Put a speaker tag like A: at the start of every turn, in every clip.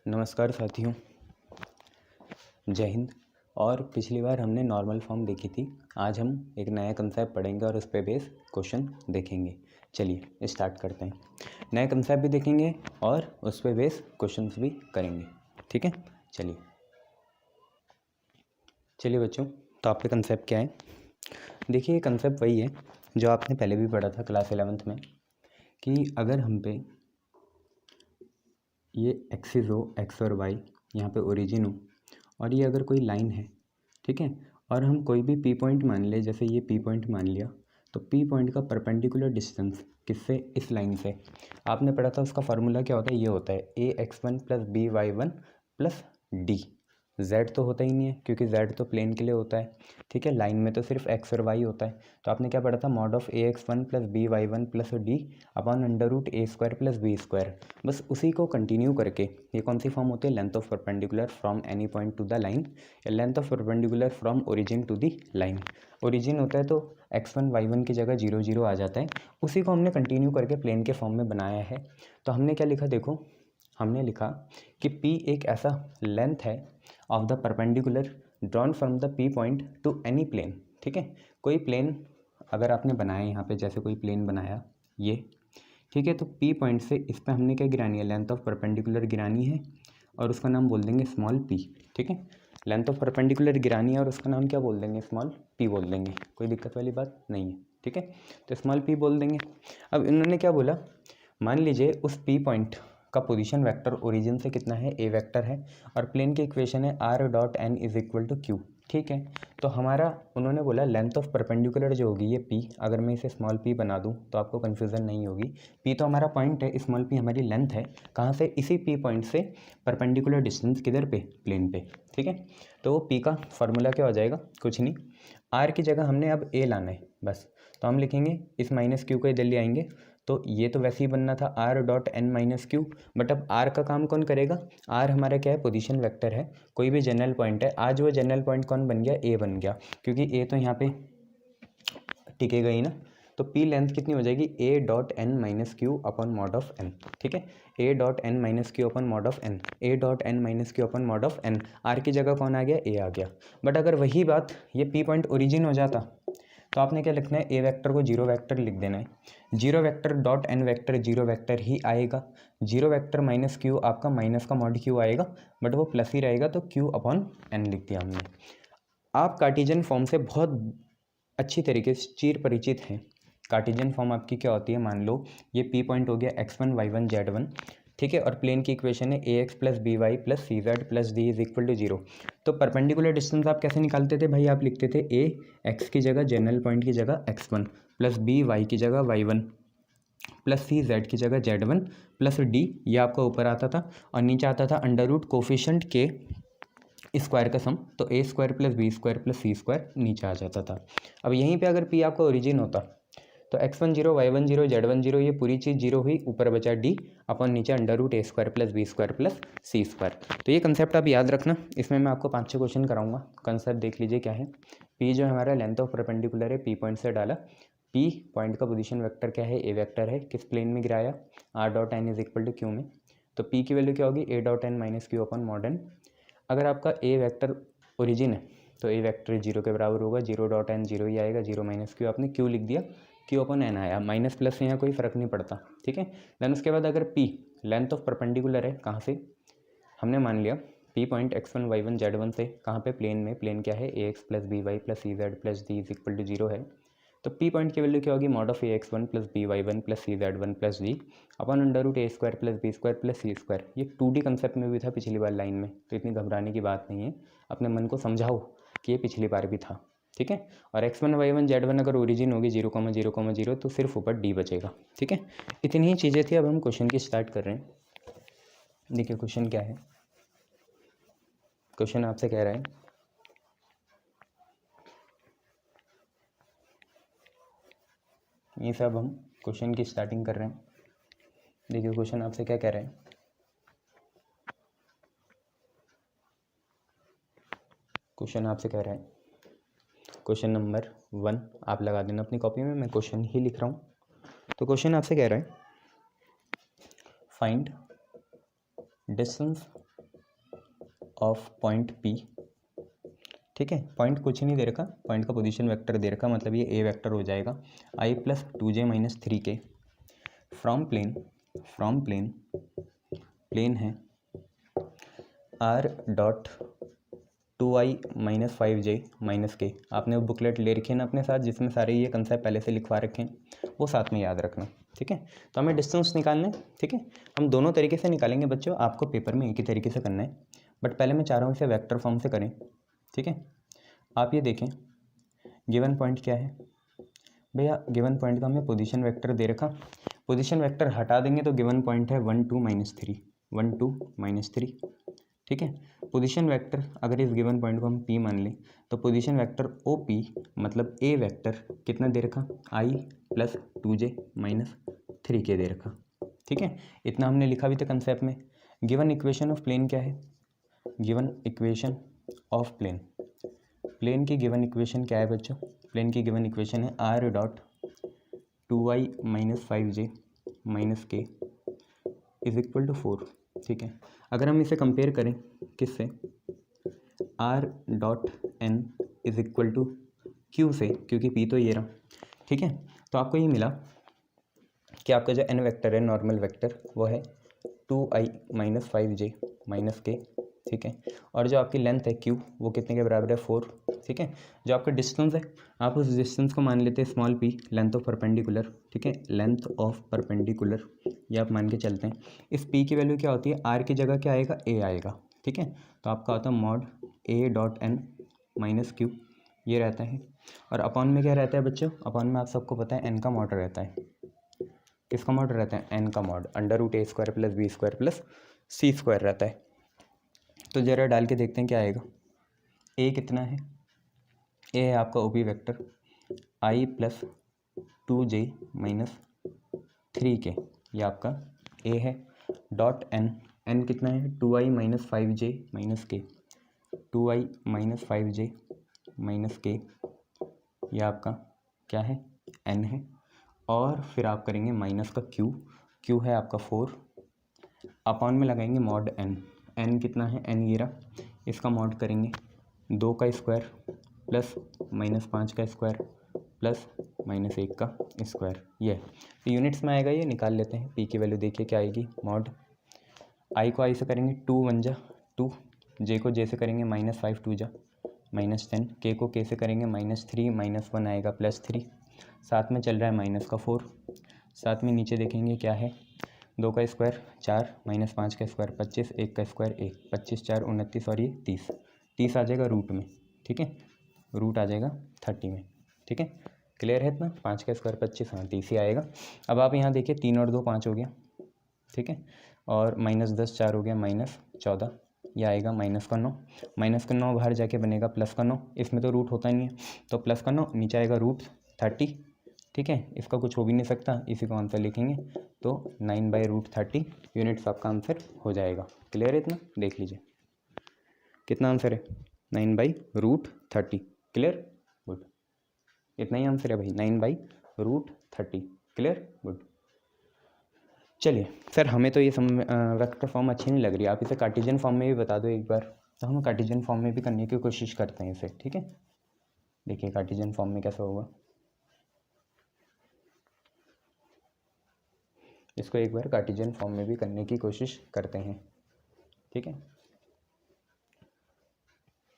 A: नमस्कार साथियों, जय हिंद। और पिछली बार हमने नॉर्मल फॉर्म देखी थी। आज हम एक नया कंसेप्ट पढ़ेंगे और उस पे बेस क्वेश्चन देखेंगे। चलिए स्टार्ट करते हैं। नए कंसेप्ट भी देखेंगे और उस पे बेस क्वेश्चंस भी करेंगे, ठीक है। चलिए बच्चों, तो आपके कंसेप्ट क्या है? देखिए, ये कंसेप्ट वही है जो आपने पहले भी पढ़ा था क्लास 11th में, कि अगर हम पे ये एक्सिस हो, एक्स और वाई, यहाँ पे ओरिजिन हो, और ये अगर कोई लाइन है, ठीक है, और हम कोई भी पी पॉइंट मान ले, जैसे ये पी पॉइंट मान लिया, तो पी पॉइंट का परपेंडिकुलर डिस्टेंस किससे? इस लाइन से। आपने पढ़ा था उसका फार्मूला क्या होता है? ये होता है A x one plus B y one plus D. Z तो होता ही नहीं है क्योंकि जेड तो प्लेन के लिए होता है, ठीक है। लाइन में तो सिर्फ एक्स और वाई होता है। तो आपने क्या पढ़ा था? Mod of a x one plus B y one plus D upon under root A square plus B square. बस उसी को कंटिन्यू करके ये कौन सी फॉर्म होती है? Length of perpendicular from any point to the line, या length of perpendicular from origin to the line. Origin होता है तो x1 y1 की जगह 0 0 आ जाता है। उसी को हमने कंटिन्यू करके प्लेन के फॉर्म में बनाया है। तो हमने क्या लिखा? देखो, हमने लिखा कि P एक ऐसा लेंथ है of the perpendicular drawn from the P point to any plane, ठीक है। कोई प्लेन अगर आपने बनाया यहाँ पे, जैसे कोई प्लेन बनाया ये, ठीक है, तो P पॉइंट से इस पर हमने क्या गिरानी है? लेंथ ऑफ परपेंडिकुलर गिरानी है और उसका नाम बोल देंगे स्मॉल p, ठीक है। लेंथ ऑफ परपेंडिकुलर गिरानी है और उसका नाम क्या बोल देंगे? स्मॉल p बोल देंगे। कोई दिक्कत वाली बात नहीं है, ठीक है। तो स्मॉल p बोल देंगे। अब इन्होंने क्या बोला? मान लीजिए उस p पॉइंट का पोजीशन वेक्टर ओरिजिन से कितना है? a वेक्टर है, और प्लेन की इक्वेशन है r dot n is equal to q, ठीक है। तो हमारा उन्होंने बोला लेंथ ऑफ परपेंडिकुलर जो होगी ये p, अगर मैं इसे स्मॉल p बना दूं तो आपको कन्फ्यूज़न नहीं होगी। p तो हमारा पॉइंट है, स्मॉल p हमारी लेंथ है। कहाँ से? इसी p पॉइंट से परपेंडिकुलर डिस्टेंस किधर पे? प्लेन पे, ठीक है। तो p का फार्मूला क्या हो जाएगा? कुछ नहीं, r की जगह हमने अब a लाना है बस। तो हम लिखेंगे इस माइनस क्यू को इधर ले आएंगे, तो ये तो वैसे ही बनना था r dot n minus q, but अब r का काम कौन करेगा? r हमारा क्या है? पोजीशन वेक्टर है, कोई भी जनरल पॉइंट है। आज वो जनरल पॉइंट कौन बन गया? a बन गया, क्योंकि a तो यहाँ पे टिकेगा ही ना। तो p लेंथ कितनी हो जाएगी? a dot n minus q upon mod of n, ठीक है। a dot n minus q upon mod of n, a dot n minus q upon mod of n। r की जगह कौन आ गया? a आ गया। बट अगर वही बात ये p पॉइंट ओरिजिन हो जाता तो आपने क्या लिखना है? ए वेक्टर को जीरो वेक्टर लिख देना है। Zero vector dot N vector zero vector ही आएगा। जीरो वेक्टर माइनस क्यू आपका माइनस का मॉड क्यू आएगा, बट वो प्लस ही रहेगा, तो क्यू अपॉन एन लिख दिया हमने। आप कार्टेशियन फॉर्म से बहुत अच्छी तरीके से चिर परिचित हैं। कार्टेशियन फॉर्म आपकी क्या होती है? मान लो ये पी पॉइंट हो गया x1 y1 z1, ठीक है, और प्लेन की इक्वेशन है ax plus B y plus C z plus d is equal to 0। तो परपेंडिकुलर डिस्टेंस आप कैसे निकालते थे भाई? आप लिखते थे a x की जगह, जनरल पॉइंट की जगह x1, प्लस बी वाई की जगह y1, प्लस सी जेड की जगह z1, प्लस डी, ये आपका ऊपर आता था, और नीचे आता था अंडर रूट कोफिशेंट के स्क्वायर का सम, तो A square plus B square plus C square नीचे आ जाता था। अब यहीं पे अगर पी आपका ओरिजिन होता तो x1 0 y1 0 z1 0, ये पूरी चीज़ जीरो हुई, ऊपर बचा डी अपन नीचे अंडर रूट ए square plus B square plus सी स्क्वायर। तो ये कंसेप्ट आप याद रखना, इसमें मैं आपको 5-6 क्वेश्चन कराऊंगा। कंसेप्ट देख लीजिए क्या है। पी जो हमारा लेंथ ऑफ परपेंडिकुलर है, पी पॉइंट से डाला, पी पॉइंट का पोजीशन वेक्टर क्या है? ए वेक्टर है। किस प्लेन में गिराया? R dot n is equal to q में। तो पी की वैल्यू क्या होगी? A dot n minus q upon mod n. अगर आपका ए वेक्टर ओरिजिन है तो ए वेक्टर 0 के बराबर होगा, 0 डॉट एन 0 ही आएगा, 0 माइनस क्यू, आपने क्यू लिख दिया, क्यू अपन एन आया, माइनस प्लस से यहाँ कोई फ़र्क नहीं पड़ता, ठीक है। देन उसके बाद अगर पी लेंथ ऑफ परपेंडिकुलर है, कहाँ से? हमने मान लिया P point x1 y1 z1 से, कहाँ पे? प्लेन में। प्लेन क्या है? ax plus B y plus C z plus d is equal to 0 है। तो पी पॉइंट की वैल्यू क्या होगी? Mod of ax1 plus B y one plus C z one plus d upon under root A square plus B square plus C square. ये 2D concept में भी था पिछली बार लाइन में, तो इतनी घबराने की बात नहीं है। अपने मन को समझाओ कि ये पिछली बार भी था, ठीक है। और x1 y1 z1 अगर ओरिजिन होगी 0, 0, 0, तो सिर्फ ऊपर डी बचेगा, ठीक है। इतनी ही चीज़ें थी। अब हम क्वेश्चन की स्टार्ट कर रहे हैं। देखिए क्वेश्चन क्या है। क्वेश्चन आपसे कह रहा है ये सब, हम क्वेश्चन की स्टार्टिंग कर रहे हैं। देखिए क्वेश्चन आपसे क्या कह रहे हैं। क्वेश्चन आपसे कह रहा है, क्वेश्चन नंबर 1 आप लगा देना अपनी कॉपी में, मैं क्वेश्चन ही लिख रहा हूँ। तो क्वेश्चन आपसे कह रहा है find distance of point P, ठीक है। पॉइंट कुछ नहीं दे रखा, पॉइंट का पोजीशन वेक्टर दे रखा, मतलब ये A वेक्टर हो जाएगा I plus 2j minus 3k from plane, plane है R dot 2i minus 5j minus k. आपने वो बुकलेट ले रखी है ना अपने साथ, जिसमें सारे ये कंसेप्ट पहले से लिखवा रखे हैं, वो साथ में याद रखना, ठीक है। तो हमें डिस्टेंस निकालना है, ठीक है। हम दोनों तरीके से निकालेंगे बच्चों, आपको पेपर में एक ही तरीके से करना है, बट पहले मैं चाह रहा हूँ इसे वेक्टर फॉर्म से करें, ठीक है। आप ये देखें गिवन पॉइंट क्या है भैया, गिवन पॉइंट का हमें पोजीशन वेक्टर दे रखा, पोजीशन वेक्टर हटा देंगे तो गिवन पॉइंट है 1 2 माइनस 3, 1 2 माइनस 3, ठीक है। पोजीशन वेक्टर अगर इस गिवन पॉइंट को हम P मान लें तो पोजीशन वेक्टर OP मतलब A वेक्टर कितना दे रखा, I plus 2j minus 3k दे रखा, ठीक है। इतना हमने लिखा भी था कंसेप्ट में। गिवन इक्वेशन ऑफ प्लेन क्या है, given equation of plane, plane की गिवन इक्वेशन क्या है बच्चों, प्लेन की गिवन इक्वेशन है R dot 2i minus 5j minus k is equal to 4, ठीक है। अगर हम इसे कंपेयर करें किससे, R dot n is equal to Q से, क्योंकि P तो ये रहा, ठीक है। तो आपको ये मिला कि आपका जो n वेक्टर है नॉर्मल वेक्टर वो है 2i minus 5j minus k, ठीक है। और जो आपकी लेंथ है Q वो कितने के बराबर है 4, ठीक है। जो आपका डिस्टेंस है आप उस डिस्टेंस को मान लेते हैं small p, length of perpendicular, ठीक है, लेंथ ऑफ परपेंडिकुलर ये आप मान के चलते हैं। इस p की वैल्यू क्या होती है, r की जगह क्या आएगा, a आएगा, ठीक है। तो आपका होता है mod a dot n minus q ये रहता है। और अपॉन में क्या रहता है बच्चों, अपॉन में आप सबको पता है n का मॉड रहता है, किसका मॉड रहता है, n का mod, under root a square plus B square plus C square रहता है। तो ज़रा डाल के देखते हैं क्या आएगा, a कितना है, a है आपका OP vector I plus 2j minus 3k ये आपका a है, डॉट n कितना है 2i minus 5j minus k, 2i minus 5j minus k ये आपका क्या है n है। और फिर आप करेंगे माइनस का q है आपका 4, अपॉन में लगाएंगे मॉड n कितना है n ये रहा, इसका मॉड करेंगे 2 का स्क्वायर प्लस माइनस 5 का स्क्वायर प्लस माइनस 1 का स्क्वायर, ये तो यूनिट्स में आएगा, ये निकाल लेते हैं। p की वैल्यू देखिए क्या आएगी, मॉड i को i से करेंगे 2 1 जा 2, j को j से करेंगे माइनस 5 2 जा माइनस 10, k को k से करेंगे माइनस 3 माइनस 1 आएगा प्लस 3, साथ में चल रहा है माइनस का 4, साथ में नीचे देखेंगे क्या है 2 का स्क्वायर 4 माइनस 5 का स्क्वायर 25, 1 का स्क्वायर 1, 25 4 29 और ये 30 आ जाएगा रूट में, ठीक है, रूट आ जाएगा 30 में, ठीक है। क्लियर है इतना, 5 का स्क्वायर 25, हाँ 30 ही आएगा। अब आप यहाँ देखिए 3 और 2 5 हो गया, ठीक है, और माइनस 10 4 हो गया माइनस 14, ये आएगा माइनस का 9, माइनस का 9 बाहर जाके बनेगा प्लस का 9, इसमें तो रूट होता नहीं है तो प्लस का 9 नीचे आएगा रूट 30, ठीक है। इसका कुछ हो भी नहीं सकता, इसी को आंसर लिखेंगे तो 9/√30 यूनिट्स आपका आंसर हो जाएगा। क्लियर है इतना, देख लीजिए कितना आंसर है 9/√30, क्लियर, गुड, इतना ही आंसर है भाई 9/√30, क्लियर, गुड। चलिए सर हमें तो ये वेक्टर फॉर्म अच्छी नहीं लग रही, आप इसे कार्टेशियन फॉर्म में भी बता दो एक बार, तो हम कार्टेशियन फॉर्म में भी करने की कोशिश करते हैं इसे, ठीक है। देखिए कार्टेशियन फॉर्म में कैसा होगा, इसको एक बार कार्टेशियन फॉर्म में भी करने की कोशिश करते हैं, ठीक है।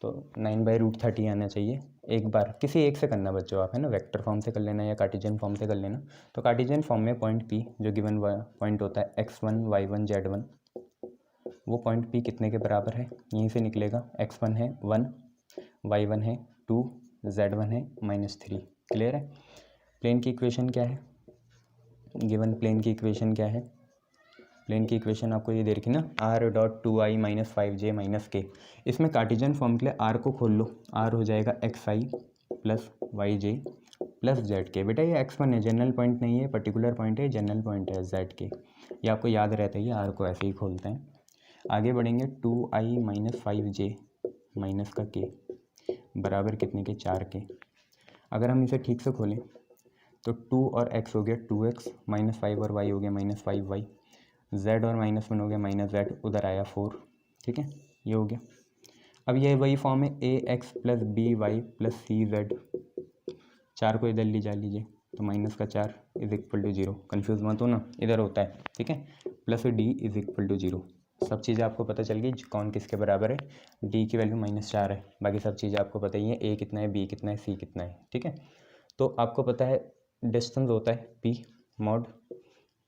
A: तो 9/√30 आना चाहिए, एक बार किसी एक से करना बच्चों आप, है ना, वेक्टर फॉर्म से कर लेना या कार्टेशियन फॉर्म से कर लेना। तो कार्टेशियन फॉर्म में पॉइंट P जो गिवन पॉइंट होता है x1 y1 z1, वो पॉइंट P कितने के बराबर है, यहीं से निकलेगा, x1 है 1, y1 है 2, z1 है -3, क्लियर है। प्लेन की इक्वेशन क्या है, गिवन प्लेन की इक्वेशन क्या है, प्लेन की इक्वेशन आपको ये दे रखी ना, r dot 2i minus 5j minus k, इसमें कार्टेशियन फॉर्म के लिए r को खोल लो, r हो जाएगा xi plus yj plus zk, बेटा ये x1 है, जनरल पॉइंट नहीं है, पर्टिकुलर पॉइंट है, जनरल पॉइंट है zk, ये आपको याद रहता है, ये r को ऐसे ही खोलते हैं। आगे बढ़ेंगे 2i माइनस 5j माइनस का k बराबर कितने के 4k, अगर हम इसे ठीक से खोलें तो 2 और x हो गया 2x माइनस 5 और y हो गया माइनस 5y, z और -1 हो गया -z, उधर आया 4, ठीक है, ये हो गया। अब ये वही फॉर्म है A x plus B y plus C z, 4 को इधर ले जा लीजिए तो माइनस का 4 इज इक्वल टू 0, कन्फ्यूज़ मत हो ना, इधर होता है, ठीक है। Plus d is equal to 0, सब चीज़ें आपको पता चल गई कौन किसके बराबर है। डी की वैल्यू -4 है, बाकी सब चीज़ें आपको पता ही है, ए कितना है, बी कितना है, सी कितना है, ठीक है। तो आपको पता है डिस्टेंस होता है P mod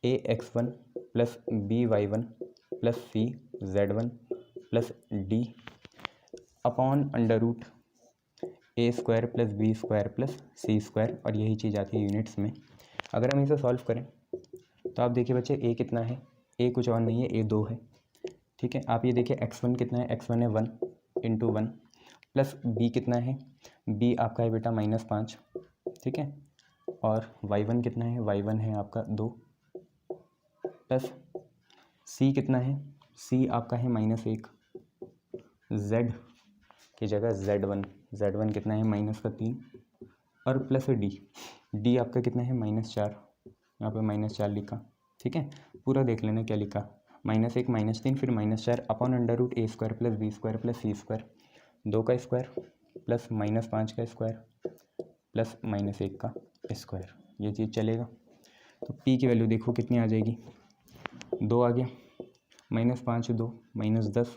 A: A x1 plus B y1 plus C z1 plus D upon under root A square plus B square plus C square, और यही चीज़ आती है यूनिट्स में। अगर हम इसे सॉल्व करें तो आप देखिए बच्चे ए कितना है, ए कुछ और नहीं है, ए 2 है, ठीक है। आप ये देखिए x1 कितना है, x1 है 1 इंटू 1 प्लस बी कितना है, बी आपका है बेटा -5, ठीक है। और y1 कितना है, y1 है आपका 2 प्लस सी कितना है, सी आपका है -1, z की जगह z1 कितना है -3 और प्लस डी आपका कितना है -4, यहाँ पे -4 लिखा, ठीक है। पूरा देख लेना क्या लिखा, -1 -3 फिर -4 अपॉन अंडर रूट ए square plus B square plus सी स्क्वायर, 2 का स्क्वायर प्लस -5 का स्क्वायर प्लस -1 का स्क्वायर, ये चीज़ चलेगा। तो पी की वैल्यू देखो कितनी आ जाएगी, 2 आ गया, -5 2 -10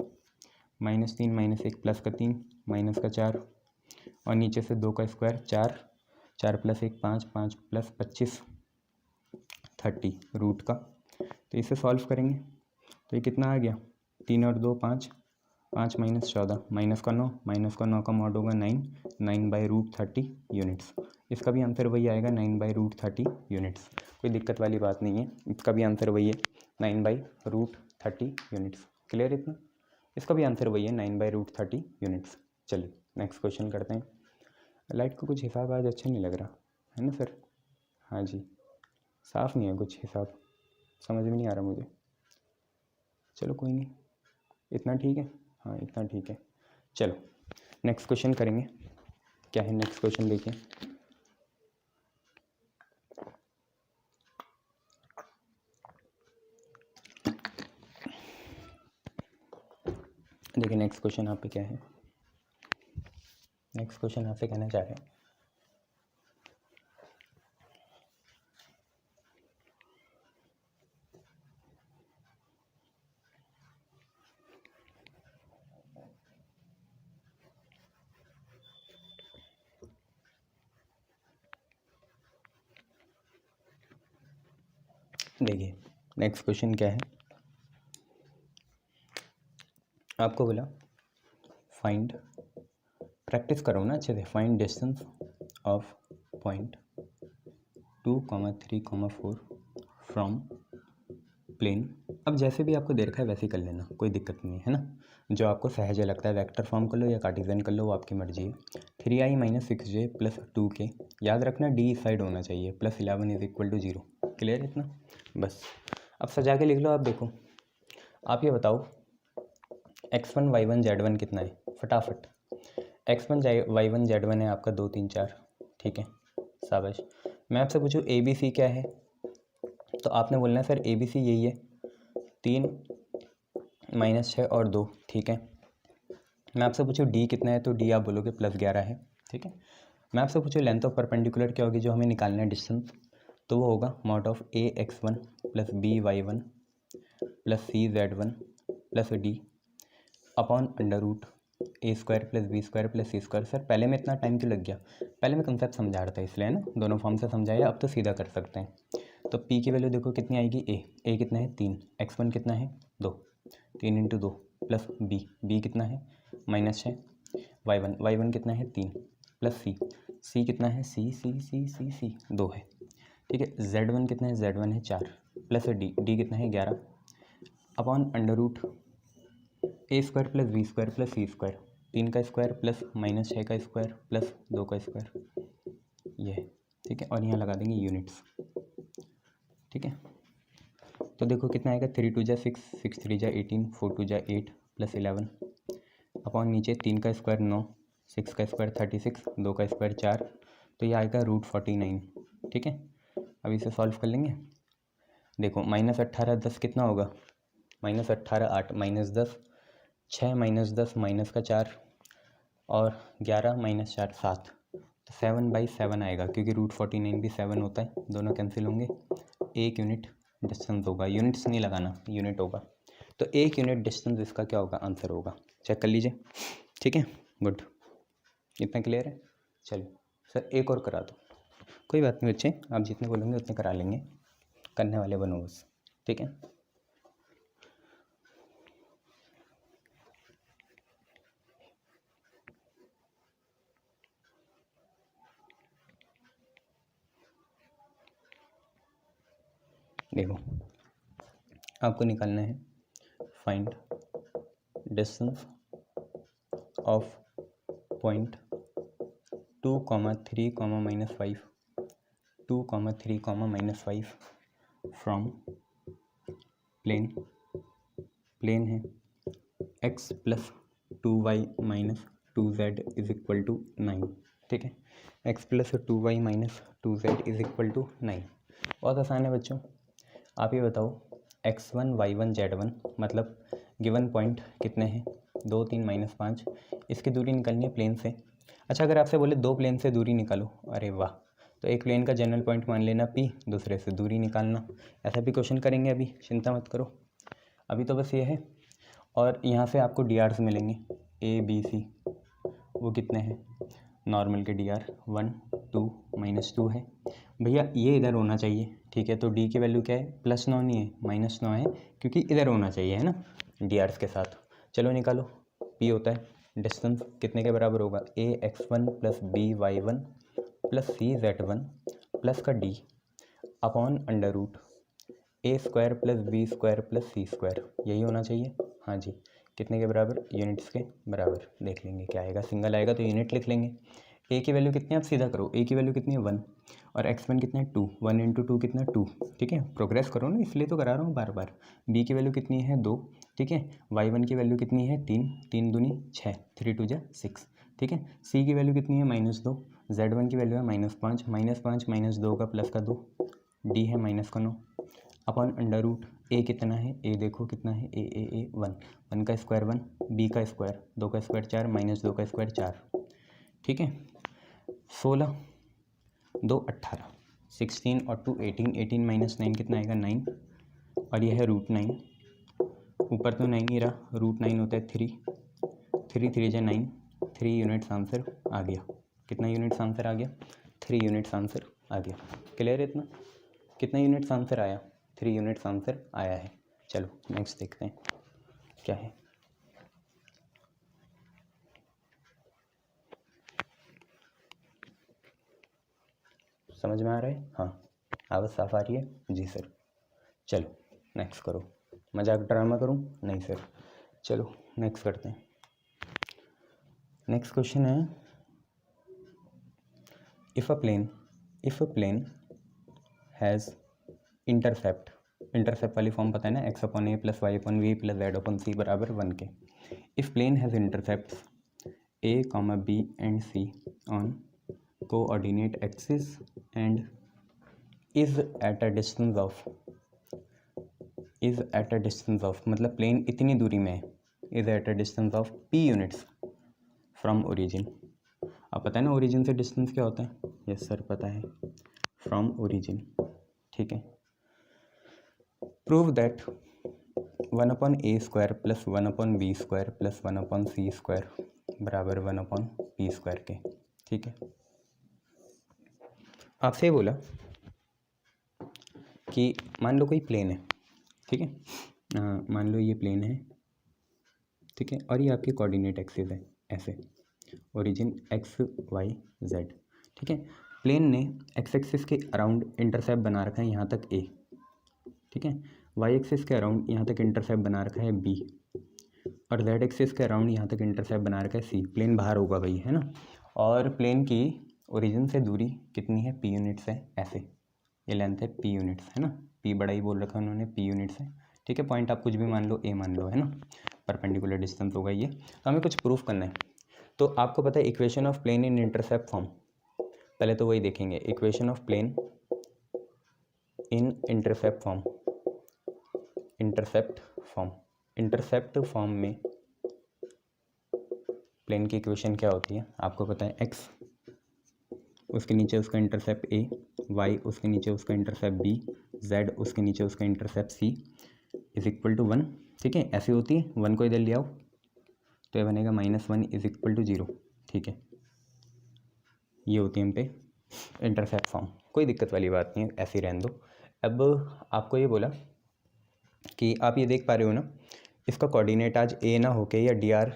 A: -3 -1 प्लस का 3 माइनस का 4 और नीचे से 2 का स्क्वायर 4 प्लस 1 5 5 प्लस 25 30 रूट का। तो इसे सॉल्व करेंगे तो ये कितना आ गया, 3 और 2 5 5 -14 -9 का मॉड होगा 9/√30 यूनिट्स। इसका भी आंसर वही आएगा 9/√30 यूनिट्स, कोई दिक्कत वाली बात नहीं है, इसका भी आंसर वही है 9/√30 यूनिट्स। क्लियर इतना, इसका भी आंसर वही है 9/√30 यूनिट्स। चलिए नेक्स्ट क्वेश्चन करते हैं। लाइट को कुछ हिसाब आज अच्छा नहीं लग रहा है ना सर, हाँ जी साफ़ नहीं है कुछ हिसाब, समझ में नहीं आ रहा मुझे। चलो कोई नहीं, इतना ठीक है, हाँ इतना ठीक है। चलो नेक्स्ट क्वेश्चन करेंगे, क्या है नेक्स्ट क्वेश्चन देखिए। देखिए नेक्स्ट क्वेश्चन आप पे क्या है, नेक्स्ट क्वेश्चन आपसे कहना चाह रहे हैं देखिए नेक्स्ट क्वेश्चन क्या है, आपको बोला फाइंड, प्रैक्टिस करो ना अच्छे से, find distance of point 2, 3, 4 from plane. अब जैसे भी आपको दे रखा है वैसे ही कर लेना, कोई दिक्कत नहीं है ना, जो आपको सहज लगता है, वेक्टर फॉर्म कर लो या कार्टेशियन कर लो, वो आपकी मर्जी है। 3i - 6j प्लस 2k, याद रखना डी इस साइड होना चाहिए, plus 11 is equal to 0। Clear इतना, बस अब सजा के लिख लो। आप देखो, आप ये बताओ x1 y1 z1 कितना है, फटाफट। x1 y1 z1 है आपका 2 3 4, ठीक है शाबाश। मैं आपसे पूछूँ ए बी सी क्या है, तो आपने बोलना है सर ए बी सी यही है, 3 -6 और 2, ठीक है। मैं आपसे पूछूँ डी कितना है, तो डी आप बोलोगे +11 है, ठीक है। मैं आपसे पूछूँ लेंथ ऑफ परपेंडिकुलर क्या होगी, जो हमें निकालना है डिस्टेंस, तो वो होगा mod of a x1 plus B y1 plus C z1 plus D upon under root A square plus B square plus C square. Sir पहले में इतना टाइम क्यों लग गया, पहले मैं कंसेप्ट समझा रहा था इसलिए ना, दोनों फॉर्म से समझाया, अब तो सीधा कर सकते हैं। तो पी की वैल्यू देखो कितनी आएगी, ए कितना है 3, x1 कितना है 2, 3 × 2 प्लस बी कितना है -6, y1 कितना है 3 प्लस सी कितना है सी 2 है, ठीक है। z1 कितना है, z1 है 4 प्लस डी कितना है 11 अपॉन अंडर रूट ए square plus B square plus सी स्क्वायर, 3 का स्क्वायर प्लस -6 का स्क्वायर प्लस 2 का स्क्वायर, ये है, ठीक है। और यहाँ लगा देंगे यूनिट्स, ठीक है। तो देखो कितना आएगा, 3 2 जा 6, 6 3 जा 18, 4 2 जा 8 प्लस 11 अपॉन नीचे 3 का स्क्वायर 9, 6 का स्क्वायर 36, 2 का स्क्वायर 4, तो ये आएगा √49, ठीक है। अब इसे सॉल्व कर लेंगे। देखो -18 10 कितना होगा, -18 8 -10 6 -10 -4 और 11 माइनस 4 7, तो 7/7 आएगा क्योंकि √49 भी 7 होता है, दोनों कैंसिल होंगे। 1 यूनिट डिस्टेंस होगा, यूनिट्स नहीं लगाना, यूनिट होगा। तो 1 यूनिट डिस्टेंस इसका क्या होगा, आंसर होगा। चेक कर लीजिए, ठीक है, गुड, इतना क्लियर है। चलिए सर एक और करा दो, कोई बात नहीं बच्चे, आप जितने बोलेंगे उतने करा लेंगे, करने वाले बनो बस, ठीक है। देखो आपको निकालना है find distance of point 2, 3, -5, 2, 3, -5 from plane है x + 2y - 2z = 9, ठीक है। x + 2y - 2z = 9। बहुत आसान है बच्चों, आप ये बताओ x1 y1 z1 मतलब गिवन पॉइंट कितने हैं, 2 3 -5, इसकी दूरी निकालनी है प्लेन से। अच्छा अगर आपसे बोले दो प्लेन से दूरी निकालो, अरे वाह, तो एक प्लेन का जनरल पॉइंट मान लेना p, दूसरे से दूरी निकालना, ऐसा भी क्वेश्चन करेंगे, अभी चिंता मत करो, अभी तो बस ये है। और यहाँ से आपको डी आर्स मिलेंगे a b c, वो कितने हैं, नॉर्मल के डी आर 1 2 -2 है भैया, ये इधर होना चाहिए, ठीक है। तो डी की वैल्यू क्या है, +9 नहीं है, -9 है, क्योंकि इधर होना चाहिए, है ना, डी आर्स के साथ। चलो निकालो, पी होता है डिस्टेंस कितने के बराबर होगा, a x1 + b y1 + c z1 plus का d upon √a² + b² + c², यही होना चाहिए। हाँ जी, कितने के बराबर, यूनिट्स के बराबर। देख लेंगे क्या आएगा, सिंगल आएगा तो यूनिट लिख लेंगे। a की वैल्यू कितनी है, आप सीधा करो, a की वैल्यू कितनी है 1, और x1 कितना है 2, 1 × 2 कितना 2, ठीक है, प्रोग्रेस करो ना, इसलिए तो करा रहा हूँ बार बार। b की वैल्यू कितनी है 2, ठीक है। y1 की वैल्यू कितनी है 3, 3 दूनी 6, 3 × 2 = 6, ठीक है। c की वैल्यू कितनी है -2, z1 की वैल्यू है -5, -5 -2 का प्लस का 2, d है -9 अपॉन √a कितना है, a देखो कितना है, a 1, 1 का स्क्वायर 1, b का स्क्वायर 2 का स्क्वायर 4, -2 का स्क्वायर 4, ठीक है। 16 2 18, 16 और 2 18, 18 - 9 कितना आएगा 9, और यह है √9, ऊपर तो 9 ही रहा, √9 होता है 3, 3 3 × 9, 3 यूनिट्स आंसर आ गया। कितना यूनिट्स आंसर आ गया, 3 यूनिट्स आंसर आ गया। क्लियर है इतना, कितना यूनिट्स आंसर आया, 3 यूनिट्स आंसर आया है। चलो नेक्स्ट देखते हैं क्या है। समझ में आ रहा है, हाँ आवाज़ साफ आ रही है, जी सर। चलो नेक्स्ट करो, मजाक ड्रामा करूँ, नहीं सर। चलो नेक्स्ट करते हैं। नेक्स्ट क्वेश्चन है, if a plane has intercept वाली फॉर्म पता है ना, x/a + y/v + z/c बराबर 1 के। If plane has intercepts a, b and c on coordinate axis and is at a distance of मतलब प्लेन इतनी दूरी में है, is at a distance of p units from origin। अब पता है ना ओरिजिन से डिस्टेंस क्या होता है, यस सर पता है, फ्रॉम ओरिजिन, ठीक है। Prove that 1/a² + 1/b² + 1/c² बराबर 1/p² के, ठीक है। आपसे बोला कि मान लो कोई प्लेन है, ठीक है, मान लो ये प्लेन है, ठीक है, और ये आपकी कोऑर्डिनेट एक्सिस है, ऐसे ओरिजिन x y z, ठीक है। प्लेन ने x एक्सिस के अराउंड इंटरसेप्ट बना रखा है यहाँ तक a, ठीक है, y एक्सिस के अराउंड यहाँ तक इंटरसेप्ट बना रखा है b, और z एक्सिस के अराउंड यहाँ तक इंटरसेप्ट बना रखा है c। प्लेन बाहर होगा भाई, है ना, और प्लेन की ओरिजिन से दूरी कितनी है, p यूनिट्स है, ऐसे ये लेंथ है p यूनिट्स, है ना, p बड़ा ही बोल रखा है उन्होंने, p यूनिट्स है, ठीक है। पॉइंट आप कुछ भी मान लो, a मान लो, है ना, परपेंडिकुलर डिस्टेंस होगा ये। तो हमें कुछ प्रूफ करना है, तो आपको पता है equation of plane in intercept form, पहले तो वही देखेंगे, equation of plane in intercept form में प्लेन की इक्वेशन क्या होती है आपको पता है, एक्स उसके नीचे उसका इंटरसेप्ट ए, वाई उसके नीचे उसका इंटरसेप्ट बी, जेड उसके नीचे उसका intercept c is equal to 1। ठीक है, ऐसी होती है, 1 को इधर ले आओ तो ये बनेगा -1 इज इक्वल टू 0। ठीक है, ये होती है हम पे इंटरसेप्ट फॉर्म, कोई दिक्कत वाली बात नहीं है, ऐसे ही रहने दो। अब आपको ये बोला कि आप ये देख पा रहे हो ना, इसका कोऑर्डिनेट आज ए ना होके या डी आर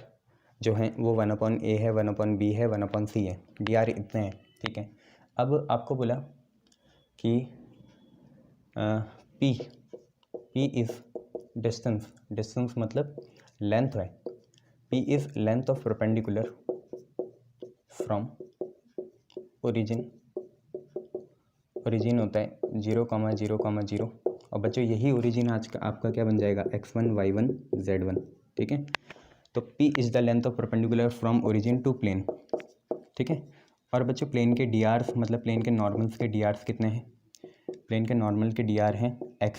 A: जो है वो 1/a है, 1/b है, 1/c है, डी आर इतने हैं। ठीक है, अब आपको बोला कि p इज़ डिस्टेंस मतलब लेंथ है, p is length of perpendicular from origin होता है 0,0,0। और बच्चों यही ओरिजिन आज का आपका क्या बन जाएगा, x1 y1 z1। ठीक है, तो p is the length of perpendicular from origin to plane. ठीक है, और बच्चों प्लेन के डी आर्स मतलब प्लेन के नॉर्मल्स के डी आर्स कितने हैं, प्लेन के नॉर्मल के डी आर हैं x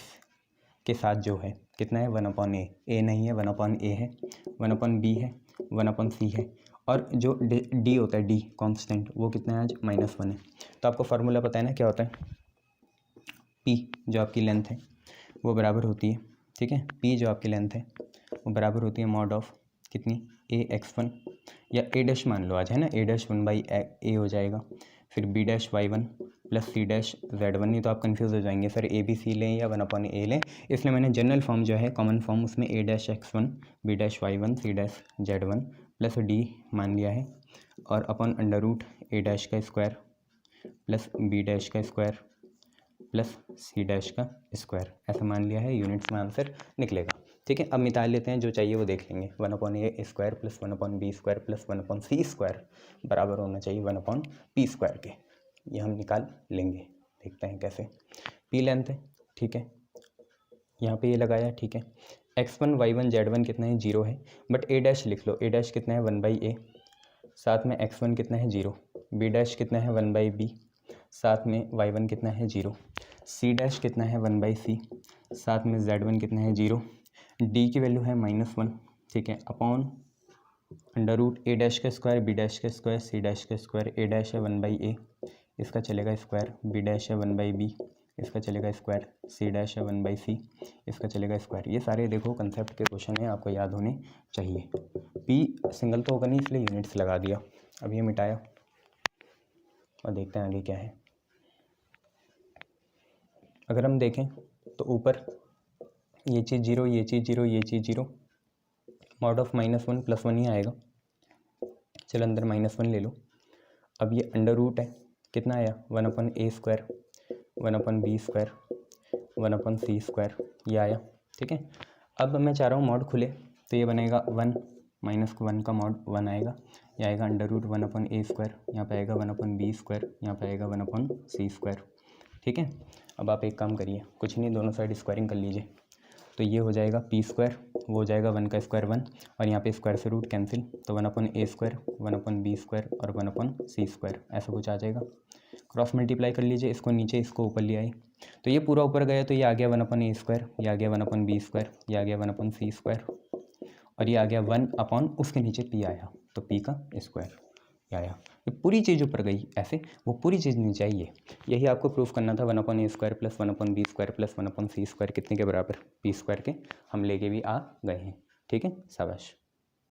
A: के साथ जो है कितना है 1/a, a नहीं है 1/a है, 1/b है, 1/c है, और जो d होता है d कांस्टेंट वो कितना है आज -1 है। तो आपको फार्मूला पता है ना क्या होता है, p जो आपकी लेंथ है वो बराबर होती है, ठीक है, p जो आपकी लेंथ है वो बराबर होती है मॉड ऑफ कितनी ax1 या a डैश मान लो आज है ना, a डैश 1/a हो जाएगा, फिर b dash y1 plus c dash z1। नहीं तो आप कंफ्यूज हो जाएंगे सर a b c लें या 1/a लें, इसलिए मैंने जनरल फॉर्म जो है कॉमन फॉर्म उसमें a dash x1 b dash y1 c dash z1 प्लस d मान लिया है, और upon under root a dash का स्क्वायर प्लस b डैश का स्क्वायर प्लस c डैश का स्क्वायर ऐसा मान लिया है, यूनिट्स में आंसर निकलेगा। ठीक है, अब मिटा लेते हैं, जो चाहिए वो देख लेंगे। 1/a square plus 1/b square plus 1/c square बराबर होना चाहिए 1/p स्क्वायर के, ये हम निकाल लेंगे। देखते हैं कैसे, p लेंथ है, ठीक है, यहाँ पे ये लगाया, ठीक है, x1 y1 z1 कितना है 0 है, बट a डैश लिख लो, a डैश कितना है 1/a, साथ में x1 कितना है 0, b डैश कितना है 1/b, साथ में y1 कितना है 0, c डैश कितना है 1/c, साथ में z1 कितना है 0, d की वैल्यू है -1। ठीक है, upon under root a dash का स्क्वायर b डैश का स्क्वायर c डैश का स्क्वायर, a डैश है 1/a इसका चलेगा स्क्वायर, b डैश है 1/b इसका चलेगा स्क्वायर, c डैश है 1/c इसका चलेगा स्क्वायर। ये सारे देखो कंसेप्ट के क्वेश्चन हैं, आपको याद होने चाहिए। p सिंगल तो होगा नहीं इसलिए यूनिट्स लगा दिया। अब ये मिटाया और देखते हैं आगे क्या है। अगर हम देखें तो ऊपर ये चीज़ 0, ये चीज़ 0, ये चीज़ 0, मॉड ऑफ -1 + 1 ही आएगा। चलो अंदर -1 ले लो। अब ये अंडर रूट है, कितना आया 1/a square, 1/b square, 1/c square, ये आया। ठीक है, अब मैं चाह रहा हूँ मॉड खुले तो ये बनेगा 1 -1 का मॉड 1 आएगा, ये आएगा अंडर रूट 1/a स्क्वायर, यहाँ पे आएगा 1/b स्क्वायर, यहाँ पे आएगा 1/c स्क्वायर। ठीक है, अब आप एक काम करिए, कुछ नहीं, दोनों साइड स्क्वायरिंग कर लीजिए, तो ये हो जाएगा p स्क्वायर, वो हो जाएगा 1 का स्क्वायर 1, और यहाँ पे स्क्वायर से रूट कैंसिल, तो 1/a स्क्वायर, 1/b स्क्वायर और 1/c स्क्वायर ऐसा कुछ आ जाएगा। क्रॉस मल्टीप्लाई कर लीजिए, इसको नीचे इसको ऊपर ले आए, तो ये पूरा ऊपर गया तो ये आ गया 1/a स्क्वायर, ये आ गया 1/b स्क्वायर, ये आ गया 1/c स्क्वायर, और ये आ गया 1 उसके नीचे p आया, तो p का स्क्वायर आया। ये पूरी चीज़ ऊपर गई, ऐसे वो पूरी चीज़ नीचे आई है। यही आपको प्रूफ करना था, 1/a square plus 1/b square plus 1/c square कितने के बराबर, p स्क्वायर के, हम लेके भी आ गए हैं। ठीक है, शाबाश।